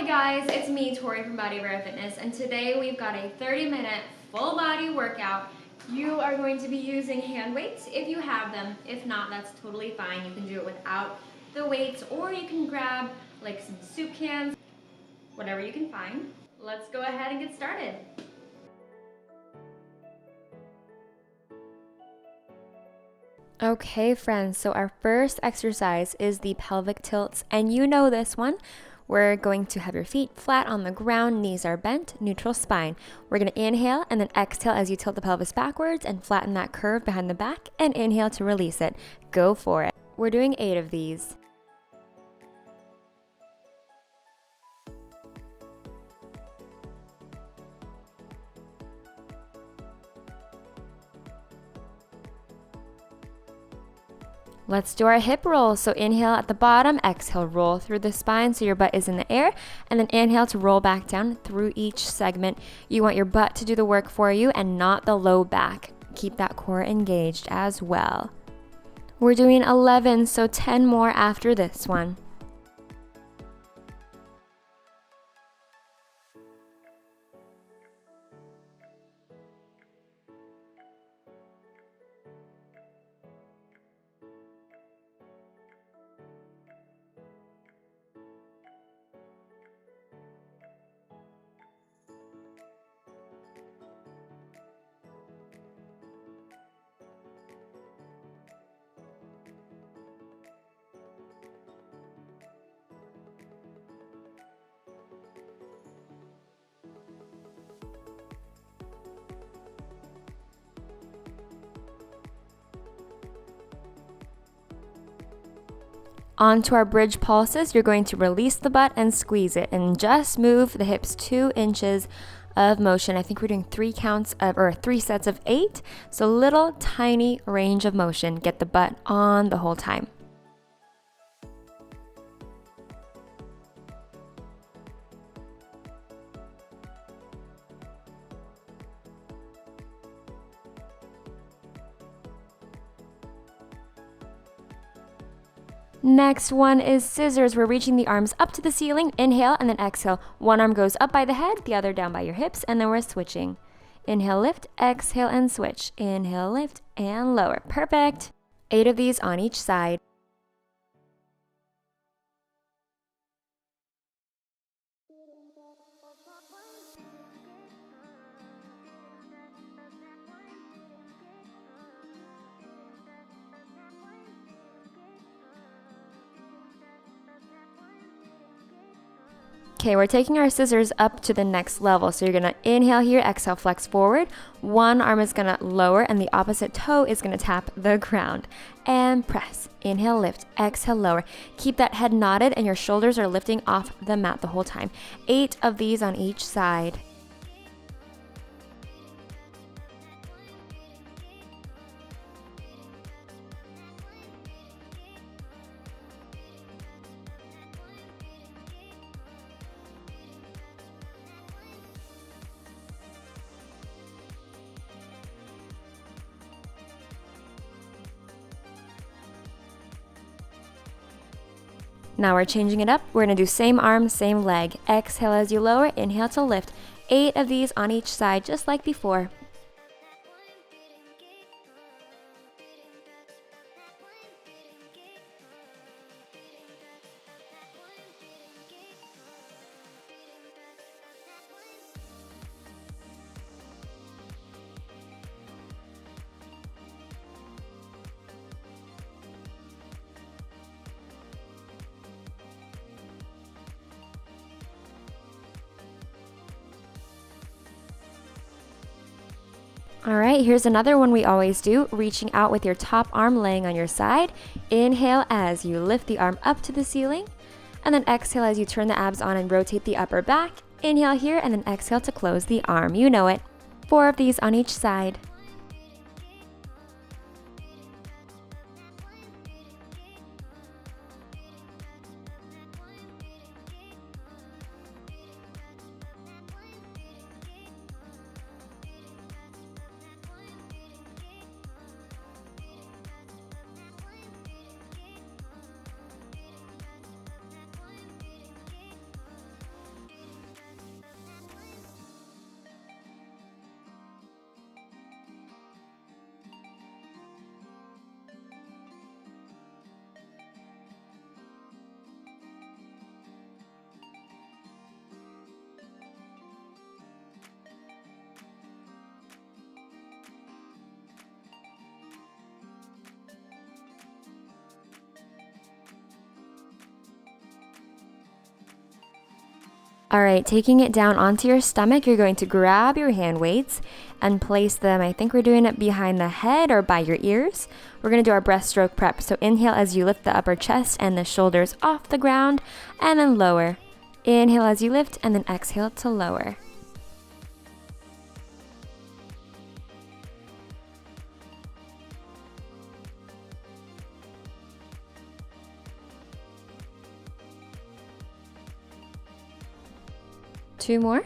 Hi guys, it's me, Tori from Body Rare Fitness, and today we've got a 30-minute full body workout. You are going to be using hand weights if you have them. If not, that's totally fine. You can do it without the weights, or you can grab like some soup cans, whatever you can find. Let's go ahead and get started. Okay friends, so our first exercise is the pelvic tilts, and you know this one. We're going to have your feet flat on the ground, knees are bent, neutral spine. We're going to inhale and then exhale as you tilt the pelvis backwards and flatten that curve behind the back, and inhale to release it. Go for it. We're doing 8 of these. Let's do our hip roll. So inhale at the bottom, exhale, roll through the spine so your butt is in the air, and then inhale to roll back down through each segment. You want your butt to do the work for you and not the low back. Keep that core engaged as well. We're doing 11, so 10 more after this one. Onto our bridge pulses, you're going to release the butt and squeeze it, and just move the hips 2 inches of motion. I think we're doing 3 sets of 8, so little tiny range of motion. Get the butt on the whole time. Next one is scissors. We're reaching the arms up to the ceiling. Inhale and then exhale. One arm goes up by the head, the other down by your hips, and then we're switching. Inhale, lift, exhale, and switch. Inhale, lift, and lower. Perfect. 8 of these on each side. Okay, we're taking our scissors up to the next level. So you're gonna inhale here, exhale, flex forward. One arm is gonna lower and the opposite toe is gonna tap the ground. And press. Inhale, lift, exhale, lower. Keep that head nodded and your shoulders are lifting off the mat the whole time. 8 of these on each side. Now we're changing it up. We're gonna do same arm, same leg. Exhale as you lower, inhale to lift. 8 of these on each side, just like before. All right, here's another one we always do, reaching out with your top arm laying on your side. Inhale as you lift the arm up to the ceiling, and then exhale as you turn the abs on and rotate the upper back. Inhale here, and then exhale to close the arm. You know it. 4 of these on each side. All right, taking it down onto your stomach, you're going to grab your hand weights and place them, I think we're doing it behind the head or by your ears. We're gonna do our breaststroke prep. So inhale as you lift the upper chest and the shoulders off the ground, and then lower. Inhale as you lift, and then exhale to lower. Two more.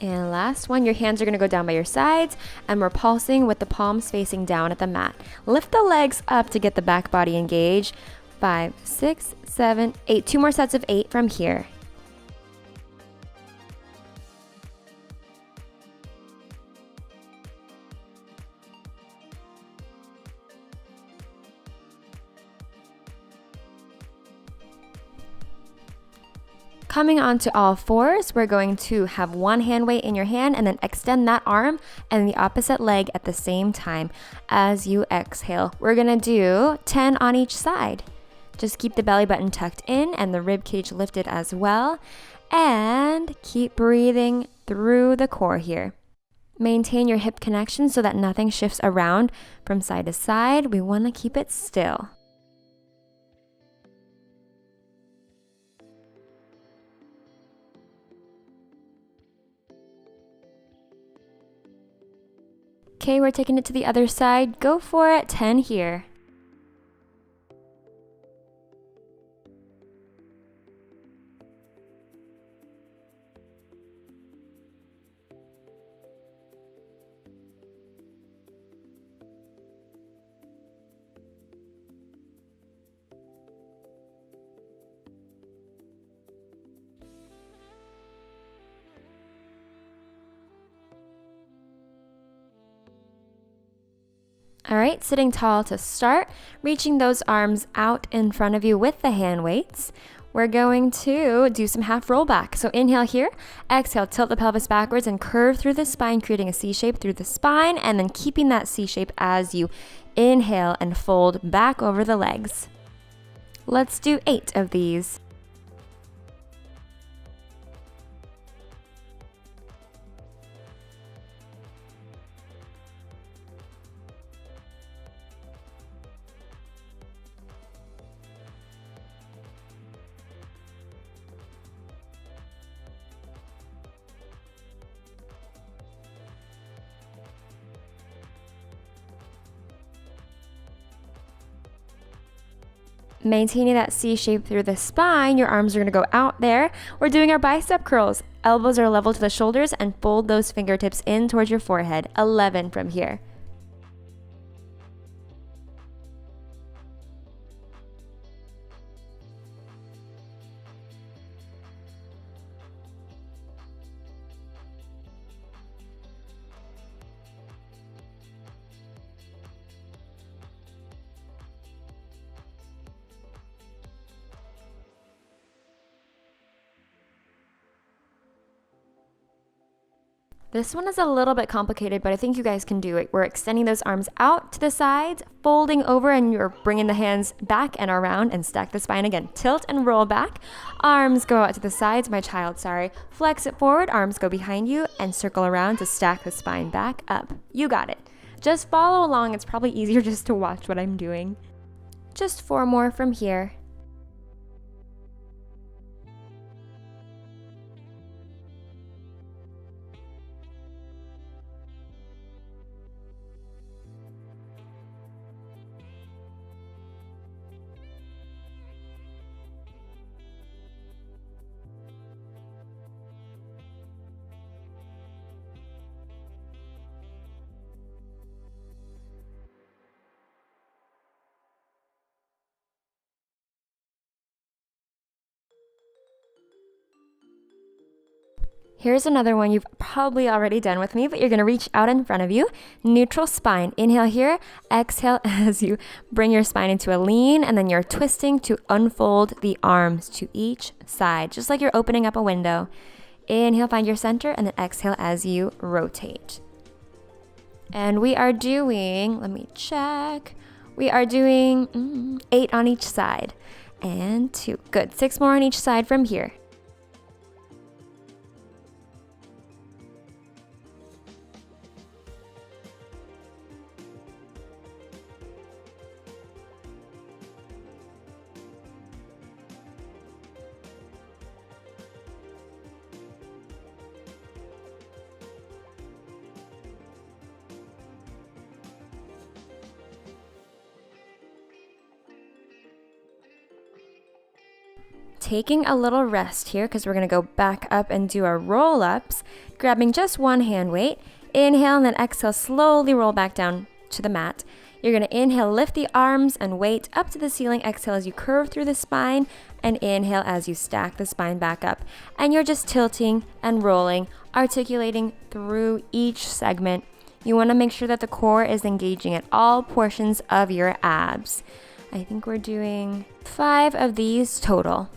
And last one, your hands are gonna go down by your sides, and we're pulsing with the palms facing down at the mat. Lift the legs up to get the back body engaged. 5, 6, 7, 8. 2 more sets of 8 from here. Coming onto all fours, we're going to have one hand weight in your hand and then extend that arm and the opposite leg at the same time as you exhale. We're gonna do 10 on each side. Just keep the belly button tucked in and the rib cage lifted as well. And keep breathing through the core here. Maintain your hip connection so that nothing shifts around from side to side. We wanna keep it still. Okay, we're taking it to the other side. Go for it, 10 here. All right, sitting tall to start, reaching those arms out in front of you with the hand weights. We're going to do some half rollback. So inhale here, exhale, tilt the pelvis backwards and curve through the spine, creating a C shape through the spine, and then keeping that C shape as you inhale and fold back over the legs. Let's do 8 of these. Maintaining that C shape through the spine, your arms are going to go out there. We're doing our bicep curls. Elbows are level to the shoulders and fold those fingertips in towards your forehead. 11 from here. This one is a little bit complicated, but I think you guys can do it. We're extending those arms out to the sides, folding over, and you're bringing the hands back and around and stack the spine again. Tilt and roll back. Arms go out to the sides, my child, sorry. Flex it forward, arms go behind you, and circle around to stack the spine back up. You got it. Just follow along. It's probably easier just to watch what I'm doing. Just 4 more from here. Here's another one you've probably already done with me, but you're gonna reach out in front of you. Neutral spine. Inhale here, exhale as you bring your spine into a lean, and then you're twisting to unfold the arms to each side, just like you're opening up a window. Inhale, find your center, and then exhale as you rotate. And we are doing, let me check, we are doing 8 on each side. And 2, good. 6 more on each side from here. Taking a little rest here because we're going to go back up and do our roll-ups, grabbing just one hand weight. Inhale and then exhale, slowly roll back down to the mat. You're going to inhale, lift the arms and weight up to the ceiling. Exhale as you curve through the spine, and inhale as you stack the spine back up. And you're just tilting and rolling, articulating through each segment. You want to make sure that the core is engaging at all portions of your abs. I think we're doing 5 of these total.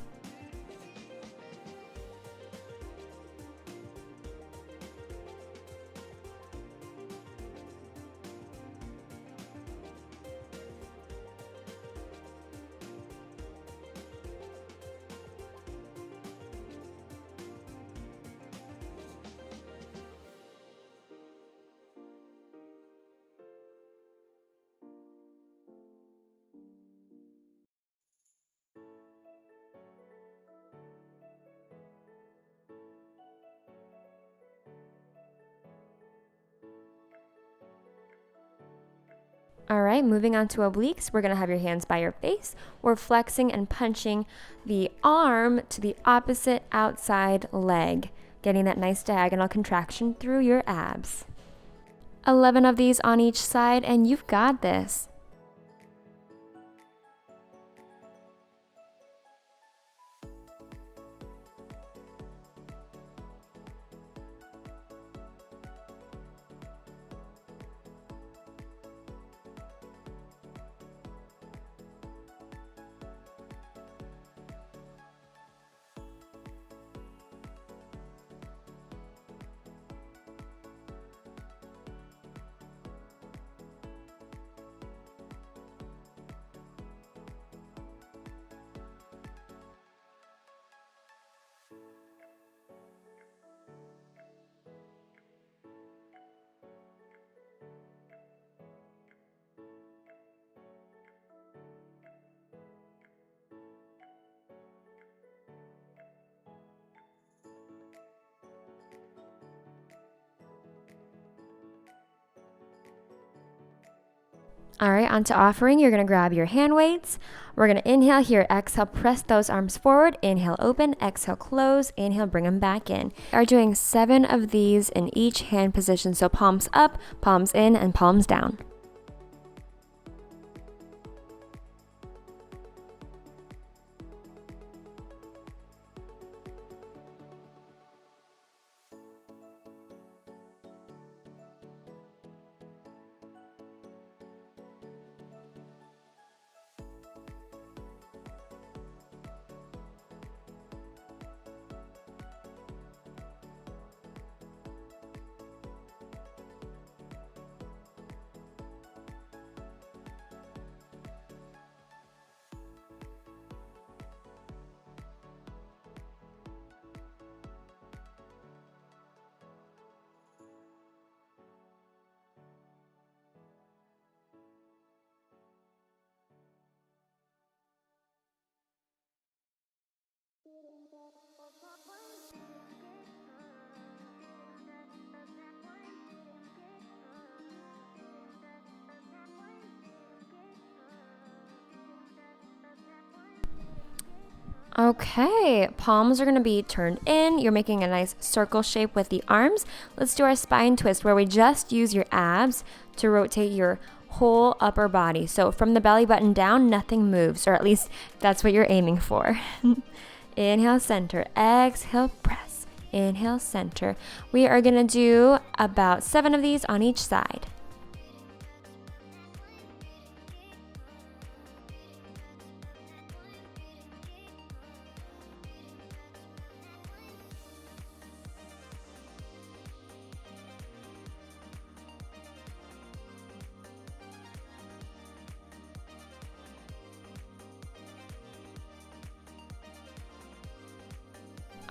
All right, moving on to obliques, we're gonna have your hands by your face. We're flexing and punching the arm to the opposite outside leg, getting that nice diagonal contraction through your abs. 11 of these on each side, and you've got this. All right, on to offering. You're gonna grab your hand weights. We're gonna inhale here, exhale, press those arms forward, inhale, open, exhale, close, inhale, bring them back in. We are doing 7 of these in each hand position, so palms up, palms in, and palms down. Okay, palms are going to be turned in. You're making a nice circle shape with the arms. Let's do our spine twist where we just use your abs to rotate your whole upper body. So from the belly button down, nothing moves, or at least that's what you're aiming for. Inhale, center, exhale, press. Inhale, center. We are going to do about 7 of these on each side.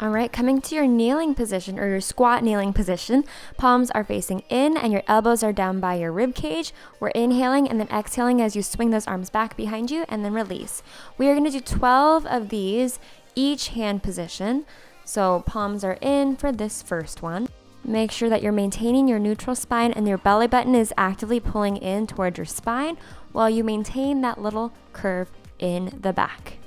All right, coming to your kneeling position or your squat kneeling position, palms are facing in and your elbows are down by your rib cage. We're inhaling and then exhaling as you swing those arms back behind you and then release. We are going to do 12 of these, each hand position. So palms are in for this first one. Make sure that you're maintaining your neutral spine and your belly button is actively pulling in towards your spine while you maintain that little curve in the back.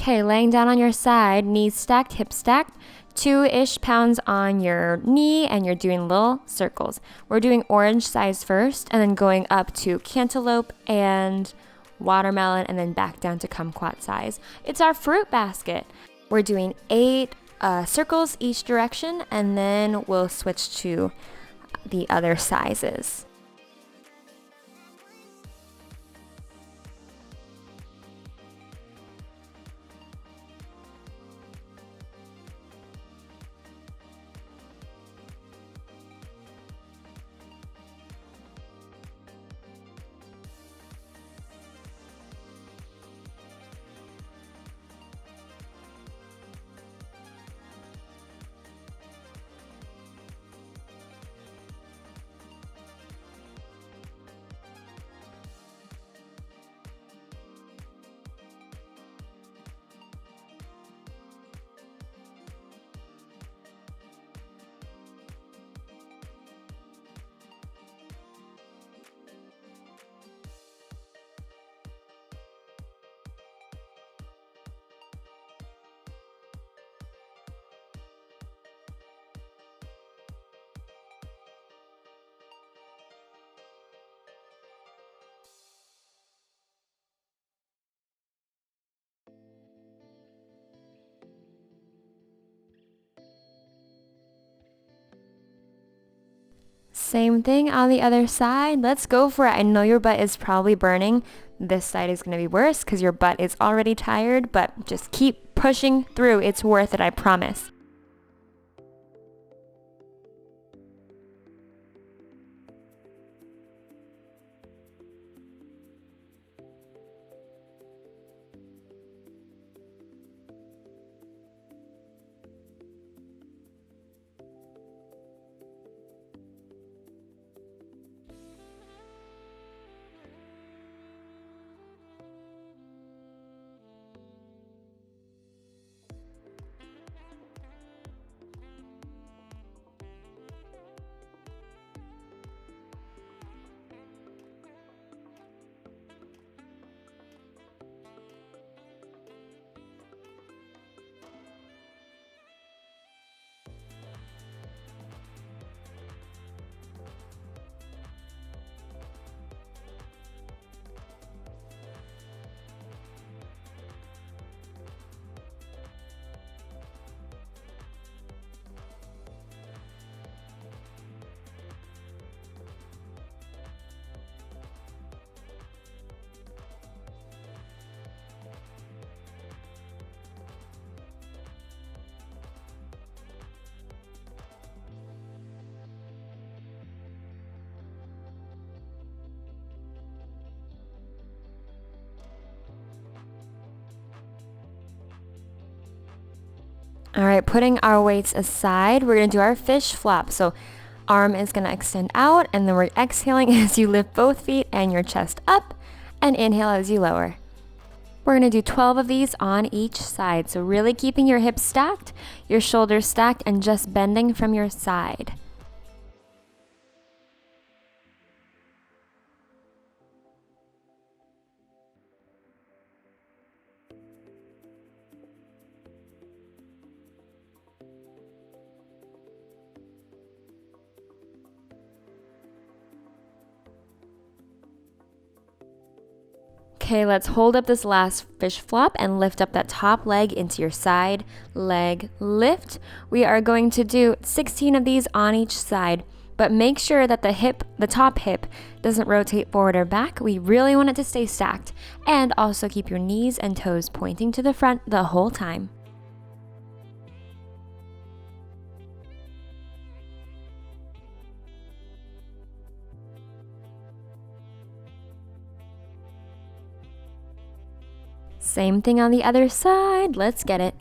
Okay, laying down on your side, knees stacked, hips stacked, 2-ish pounds on your knee, and you're doing little circles. We're doing orange size first, and then going up to cantaloupe and watermelon, and then back down to kumquat size. It's our fruit basket. We're doing 8 circles each direction, and then we'll switch to the other sizes. Same thing on the other side. Let's go for it. I know your butt is probably burning. This side is going to be worse because your butt is already tired, but just keep pushing through. It's worth it, I promise. All right, putting our weights aside, we're gonna do our fish flop. So arm is gonna extend out, and then we're exhaling as you lift both feet and your chest up, and inhale as you lower. We're gonna do 12 of these on each side. So really keeping your hips stacked, your shoulders stacked, and just bending from your side. Okay, let's hold up this last fish flop and lift up that top leg into your side leg lift. We are going to do 16 of these on each side, but make sure that the top hip doesn't rotate forward or back. We really want it to stay stacked, and also keep your knees and toes pointing to the front the whole time. Same thing on the other side. Let's get it.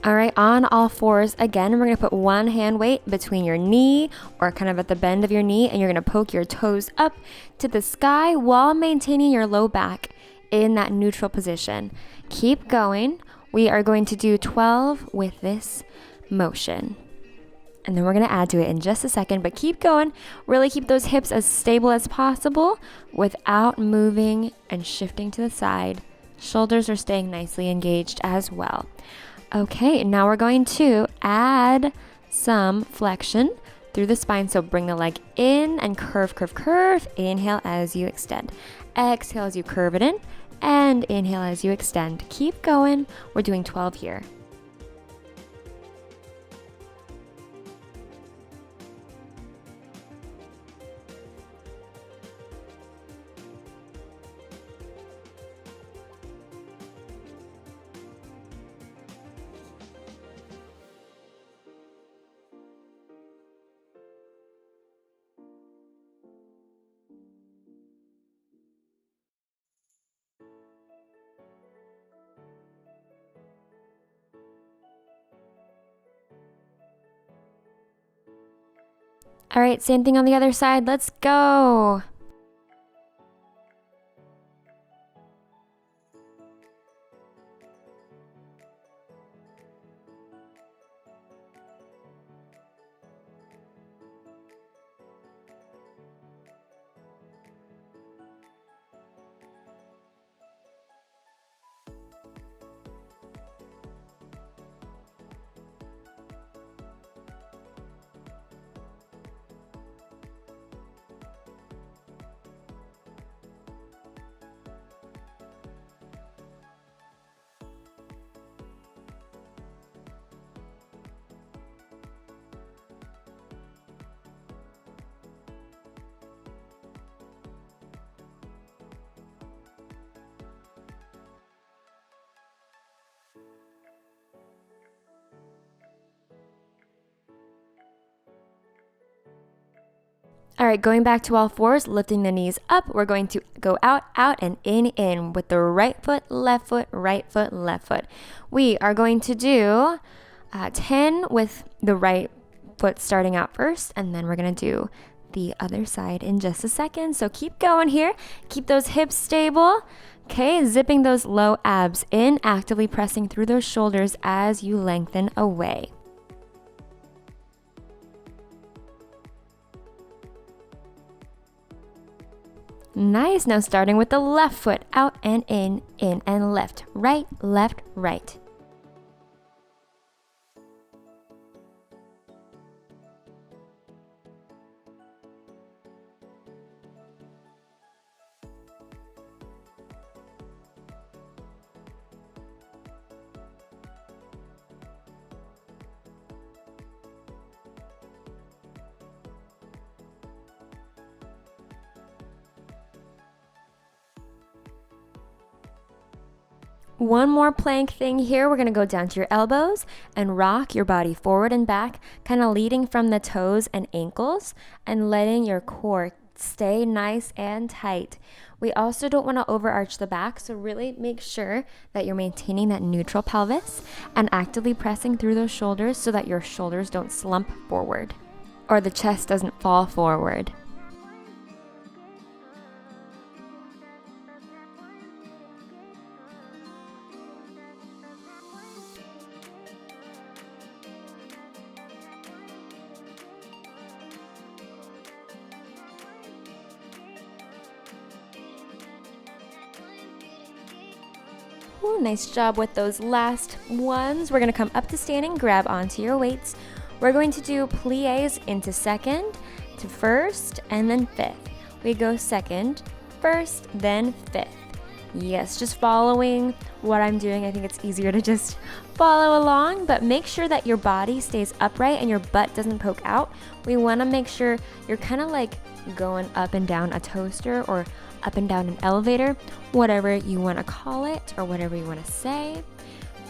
All right, on all fours again, we're gonna put one hand weight between your knee or kind of at the bend of your knee, and you're gonna poke your toes up to the sky while maintaining your low back in that neutral position. Keep going. We are going to do 12 with this motion. And then we're gonna add to it in just a second, but keep going. Really keep those hips as stable as possible without moving and shifting to the side. Shoulders are staying nicely engaged as well. Okay, now we're going to add some flexion through the spine. So bring the leg in and curve, curve, curve. Inhale as you extend. Exhale as you curve it in, and inhale as you extend. Keep going. We're doing 12 here. All right, same thing on the other side. Let's go. All right, going back to all fours, lifting the knees up. We're going to go out, out, and in with the right foot, right foot, left foot. We are going to do 10 with the right foot starting out first, and then we're gonna do the other side in just a second. So keep going here. Keep those hips stable. Okay, zipping those low abs in, actively pressing through those shoulders as you lengthen away. Nice. Now starting with the left foot, out and in and left, right, left, right. One more plank thing here. We're gonna go down to your elbows and rock your body forward and back, kind of leading from the toes and ankles and letting your core stay nice and tight. We also don't want to overarch the back, so really make sure that you're maintaining that neutral pelvis and actively pressing through those shoulders so that your shoulders don't slump forward or the chest doesn't fall forward. Ooh, nice job with those last ones. We're gonna come up to standing, grab onto your weights. We're going to do plies into second, to first, and then fifth. We go second, first, then fifth. Yes, just following what I'm doing. I think it's easier to just follow along, but make sure that your body stays upright and your butt doesn't poke out. We wanna make sure you're kind of like going up and down a toaster or up and down an elevator, whatever you want to call it or whatever you want to say.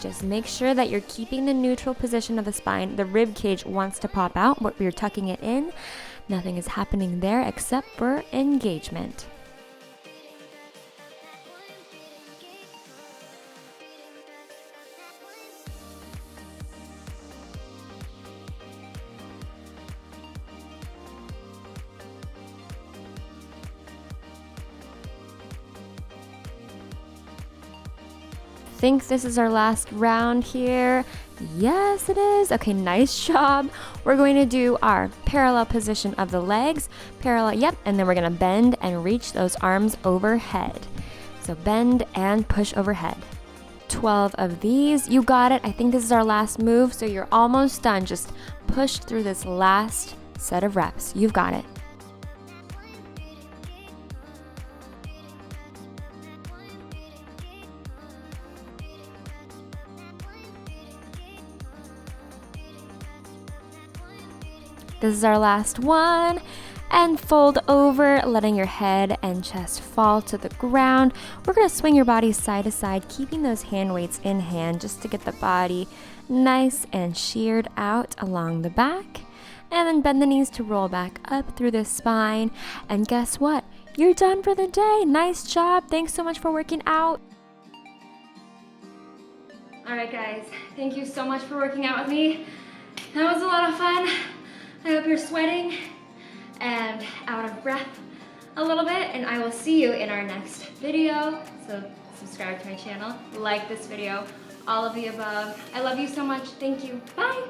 Just make sure that you're keeping the neutral position of the spine. The rib cage wants to pop out, but we're tucking it in. Nothing is happening there except for engagement. think this is our last round here. Yes, it is. Okay, nice job. We're going to do our parallel position of the legs. Parallel, yep, and then we're gonna bend and reach those arms overhead. So bend and push overhead. 12 of these. You got it. I think this is our last move, so you're almost done. Just push through this last set of reps. You've got it. This is our last one. And fold over, letting your head and chest fall to the ground. We're gonna swing your body side to side, keeping those hand weights in hand just to get the body nice and sheared out along the back. And then bend the knees to roll back up through the spine. And guess what? You're done for the day. Nice job. Thanks so much for working out. All right, guys, thank you so much for working out with me. That was a lot of fun. I hope you're sweating and out of breath a little bit, and I will see you in our next video. So subscribe to my channel, like this video, all of the above. I love you so much. Thank you. Bye.